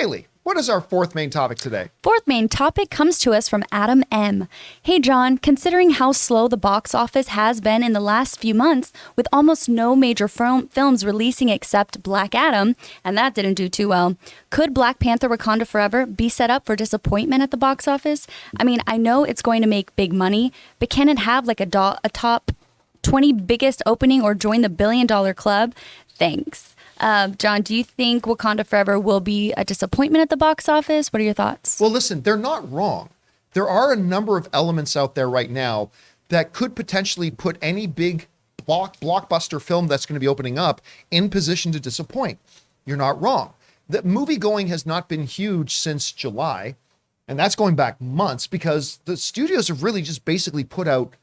Haley, what is our fourth main topic today? Fourth main topic comes to us from Adam M. Hey, John, considering how slow the box office has been in the last few months, with almost no major films releasing except Black Adam, and that didn't do too well, could Black Panther Wakanda Forever be set up for disappointment at the box office? I mean, I know it's going to make big money, but can it have like a top 20 biggest opening or join the $1 billion club? Thanks. John, do you think Wakanda Forever will be a disappointment at the box office? What are your thoughts? Well, listen, they're not wrong. There are a number of elements out there right now that could potentially put any big blockbuster film that's going to be opening up in position to disappoint. You're not wrong. The movie going has not been huge since July, and that's going back months because the studios have really just basically put out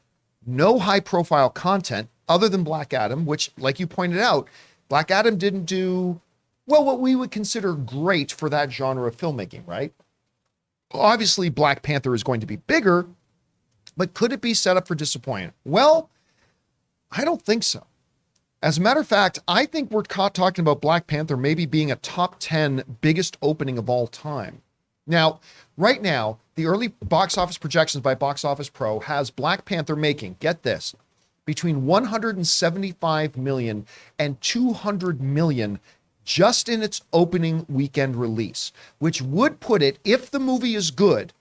no high-profile content other than Black Adam, which, like you pointed out, Black Adam didn't do, well, what we would consider great for that genre of filmmaking, right? Obviously, Black Panther is going to be bigger, but could it be set up for disappointment? Well, I don't think so. As a matter of fact, I think we're talking about Black Panther maybe being a top 10 biggest opening of all time. Now, right now, the early box office projections by Box Office Pro has Black Panther making, get this, between 175 million and 200 million just in its opening weekend release, which would put it, if the movie is good,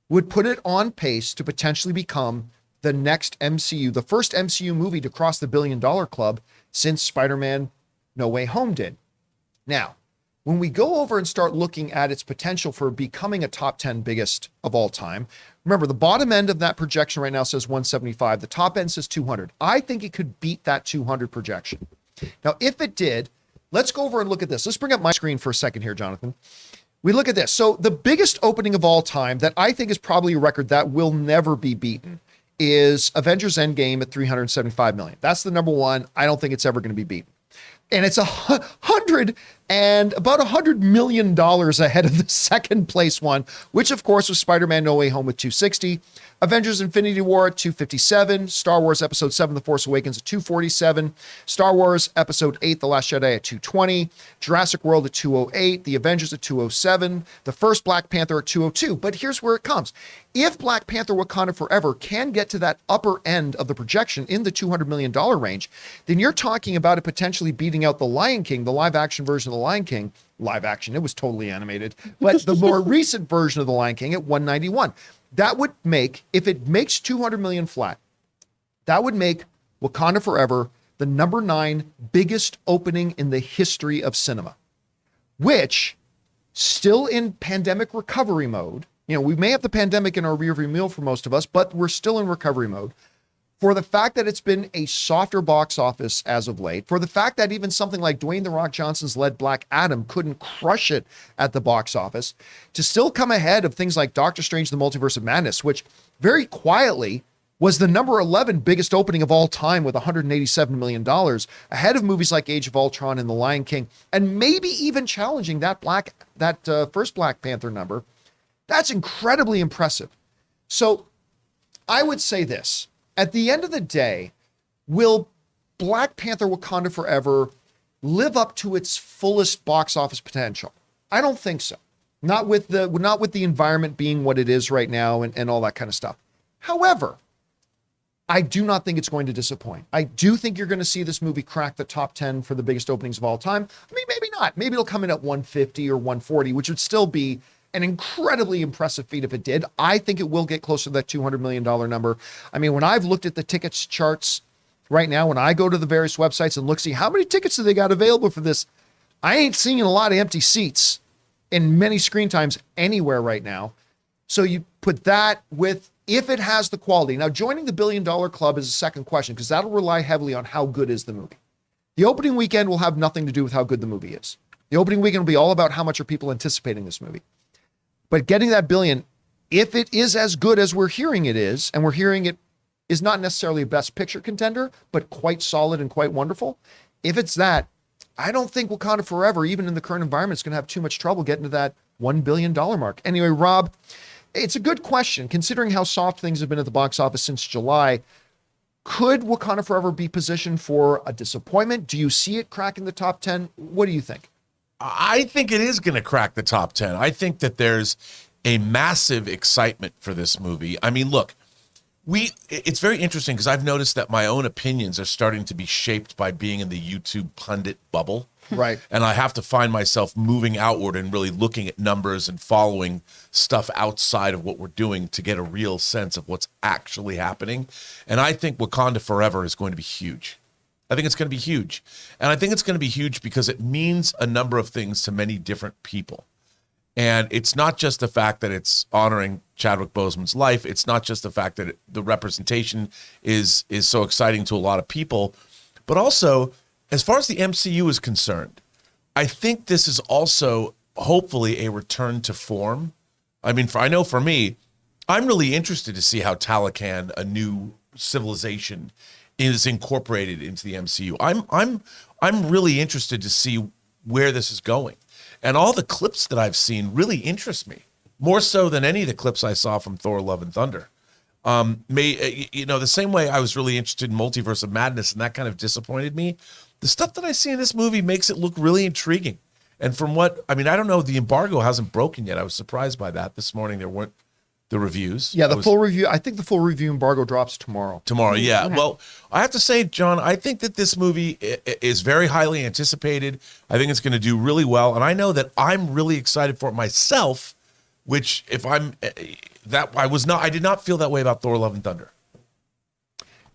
would put it on pace to potentially become the next MCU, the first MCU movie to cross the $1 billion club since Spider-Man No Way Home did. Now, when we go over and start looking at its potential for becoming a top 10 biggest of all time, remember the bottom end of that projection right now says 175. The top end says 200. I think it could beat that 200 projection. Now, if it did, let's go over and look at this. Let's bring up my screen for a second here, Jonathan. We look at this. So the biggest opening of all time that I think is probably a record that will never be beaten is Avengers Endgame at 375 million. That's the number one. I don't think it's ever going to be beaten. And it's about $100 million ahead of the second place one, which of course was Spider-Man No Way Home with 260, Avengers Infinity War at 257, Star Wars Episode 7 The Force Awakens at 247, Star Wars Episode 8 The Last Jedi at 220, Jurassic World at 208, The Avengers at 207, the first Black Panther at 202. But here's where it comes. If Black Panther Wakanda Forever can get to that upper end of the projection in the $200 million range, then you're talking about it potentially beating out The Lion King, the live action version of The Lion King. Live action, it was totally animated, but the more recent version of The Lion King at 191. That would make, if it makes 200 million flat, that would make Wakanda Forever the number 9 biggest opening in the history of cinema, which, still in pandemic recovery mode, you know, we may have the pandemic in our rearview mirror for most of us, but we're still in recovery mode. For the fact that it's been a softer box office as of late, for the fact that even something like Dwayne "The Rock" Johnson's led Black Adam couldn't crush it at the box office, to still come ahead of things like Doctor Strange: The Multiverse of Madness, which very quietly was the number 11 biggest opening of all time with $187 million, ahead of movies like Age of Ultron and The Lion King, and maybe even challenging that first Black Panther number. That's incredibly impressive. So I would say this. At the end of the day, will Black Panther Wakanda Forever live up to its fullest box office potential? I don't think so. Not with the environment being what it is right now and all that kind of stuff. However, I do not think it's going to disappoint. I do think you're going to see this movie crack the top 10 for the biggest openings of all time. I mean, maybe not. Maybe it'll come in at 150 or 140, which would still be an incredibly impressive feat if it did. I think it will get closer to that $200 million number. I mean, when I've looked at the tickets charts right now, when I go to the various websites and look, see how many tickets do they got available for this, I ain't seeing a lot of empty seats in many screen times anywhere right now. So you put that with, if it has the quality. Now, joining the $1 billion club is a second question, because that'll rely heavily on how good is the movie. The opening weekend will have nothing to do with how good the movie is. The opening weekend will be all about how much are people anticipating this movie. But getting that $1 billion, if it is as good as we're hearing it is, and we're hearing it is not necessarily a best picture contender, but quite solid and quite wonderful. If it's that, I don't think Wakanda Forever, even in the current environment, is going to have too much trouble getting to that $1 billion mark. Anyway, Rob, it's a good question, considering how soft things have been at the box office since July. Could Wakanda Forever be positioned for a disappointment? Do you see it cracking the top 10? What do you think? I think it is going to crack the top 10. I think that there's a massive excitement for this movie. I mean, look, it's very interesting because I've noticed that my own opinions are starting to be shaped by being in the YouTube pundit bubble. Right. And I have to find myself moving outward and really looking at numbers and following stuff outside of what we're doing to get a real sense of what's actually happening. And I think Wakanda Forever is going to be huge. I think it's going to be huge. And I think it's going to be huge because it means a number of things to many different people. And it's not just the fact that it's honoring Chadwick Boseman's life. It's not just the fact that the representation is so exciting to a lot of people, but also, as far as the MCU is concerned, I think this is also hopefully a return to form. I mean, I know for me, I'm really interested to see how Talokan, a new civilization, is incorporated into the MCU. I'm really interested to see where this is going. And all the clips that I've seen really interest me, more so than any of the clips I saw from Thor: Love and Thunder. The same way I was really interested in Multiverse of Madness, and that kind of disappointed me. The stuff that I see in this movie makes it look really intriguing. And from I don't know, the embargo hasn't broken yet. I was surprised by that. This morning there weren't the reviews. Yeah, full review. I think the full review embargo drops tomorrow. Yeah. Okay. Well, I have to say, John, I think that this movie is very highly anticipated. I think it's going to do really well. And I know that I'm really excited for it myself, which I did not feel that way about Thor: Love and Thunder.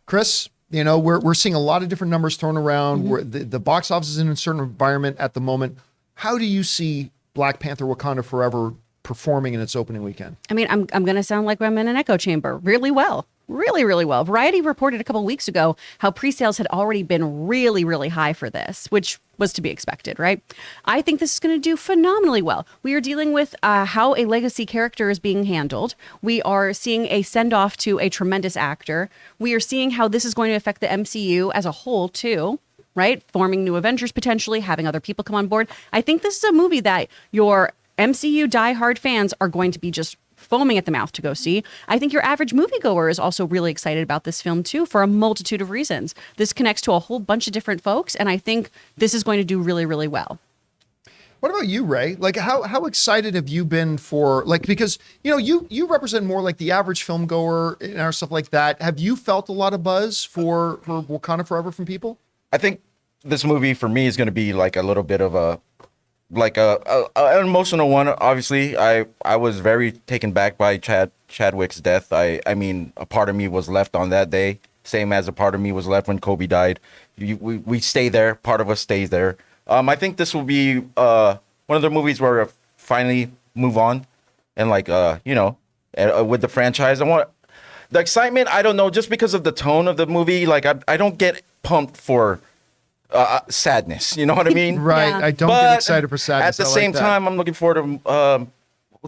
Chris, we're seeing a lot of different numbers thrown around. Where the box office is in a certain environment at the moment. How do you see Black Panther Wakanda Forever performing in its opening weekend? I mean, I'm going to sound like I'm in an echo chamber. Really well. Really, really well. Variety reported a couple of weeks ago how pre-sales had already been really, really high for this, which was to be expected, right? I think this is going to do phenomenally well. We are dealing with how a legacy character is being handled. We are seeing a send-off to a tremendous actor. We are seeing how this is going to affect the MCU as a whole, too, right? Forming new Avengers potentially, having other people come on board. I think this is a movie that your MCU diehard fans are going to be just foaming at the mouth to go see. I think your average moviegoer is also really excited about this film too, for a multitude of reasons. This connects to a whole bunch of different folks, and I think this is going to do really, really well. What about you, Ray? Like, how excited have you been for, because you represent more like the average film goer and stuff like that. Have you felt a lot of buzz for Wakanda Forever from people? I think this movie for me is going to be like a little bit of an emotional one. Obviously, I was very taken back by Chadwick's death. I mean, a part of me was left on that day, same as a part of me was left when Kobe died. We stay there. Part of us stays there. I think this will be one of the movies where I finally move on, and with the franchise, I want the excitement. I don't know, just because of the tone of the movie. Like I don't get pumped for sadness, you know what I mean? Right. Yeah. I don't get excited for sadness. At the same time, I'm looking forward to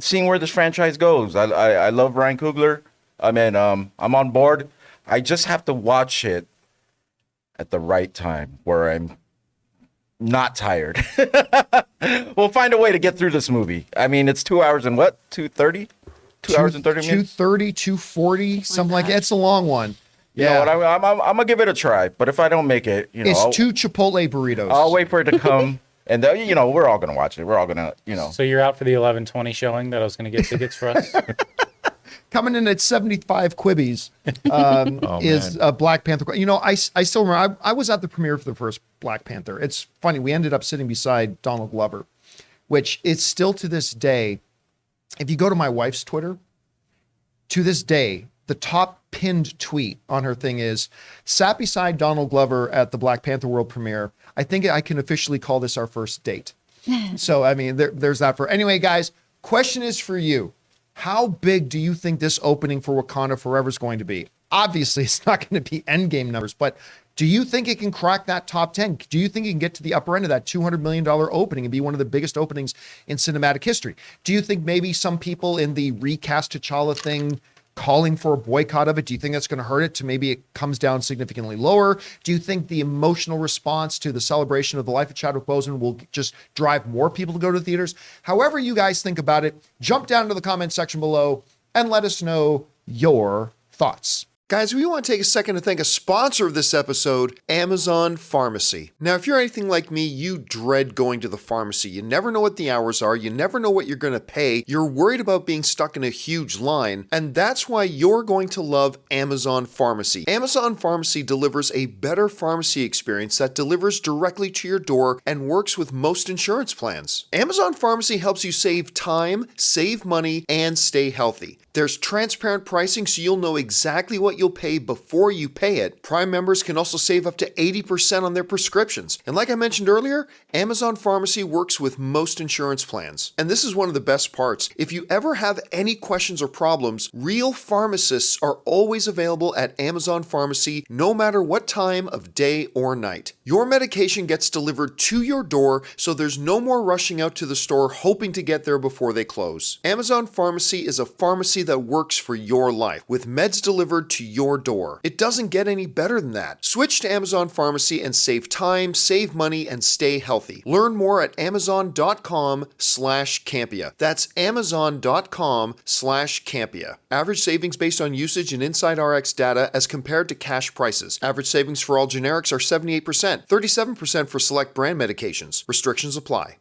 seeing where this franchise goes. I love Ryan Coogler. I mean, I'm on board. I just have to watch it at the right time where I'm not tired. We'll find a way to get through this movie. I mean, it's 2 hours and what? 2:30? 2 hours and 30 minutes? 2:30, 2:40, something like that. It's a long one. You know what? I'm gonna give it a try. But if I don't make it, it's 2 Chipotle burritos. I'll wait for it to come. And we're all gonna watch it. We're all gonna, So you're out for the 11:20 showing that I was gonna get tickets for us? Coming in at 75 quibbies is Black Panther. I still remember, I was at the premiere for the first Black Panther. It's funny, we ended up sitting beside Donald Glover, which is still to this day, if you go to my wife's Twitter, to this day, the top pinned tweet on her thing is, sat beside Donald Glover at the Black Panther world premiere. I think I can officially call this our first date. So, I mean, there's that for. Anyway, guys, question is for you. How big do you think this opening for Wakanda Forever is going to be? Obviously, it's not going to be endgame numbers, but do you think it can crack that top 10? Do you think it can get to the upper end of that $200 million opening and be one of the biggest openings in cinematic history? Do you think maybe some people in the recast T'Challa thing calling for a boycott of it, do you think that's going to hurt it to maybe it comes down significantly lower? Do you think the emotional response to the celebration of the life of Chadwick Boseman will just drive more people to go to the theaters? However you guys think about it, jump down to the comment section below and let us know your thoughts. Guys, we want to take a second to thank a sponsor of this episode, Amazon Pharmacy. Now, if you're anything like me, you dread going to the pharmacy. You never know what the hours are. You never know what you're going to pay. You're worried about being stuck in a huge line. And that's why you're going to love Amazon Pharmacy. Amazon Pharmacy delivers a better pharmacy experience that delivers directly to your door and works with most insurance plans. Amazon Pharmacy helps you save time, save money, and stay healthy. There's transparent pricing so you'll know exactly what you'll pay before you pay it. Prime members can also save up to 80% on their prescriptions. And like I mentioned earlier, Amazon Pharmacy works with most insurance plans. And this is one of the best parts. If you ever have any questions or problems, real pharmacists are always available at Amazon Pharmacy no matter what time of day or night. Your medication gets delivered to your door, so there's no more rushing out to the store hoping to get there before they close. Amazon Pharmacy is a pharmacy that works for your life, with meds delivered to your door. It doesn't get any better than that. Switch to Amazon Pharmacy and save time, save money, and stay healthy. Learn more at amazon.com/Campea. That's amazon.com/Campea. Average savings based on usage and Inside RX data as compared to cash prices. Average savings for all generics are 78%, 37% for select brand medications. Restrictions apply.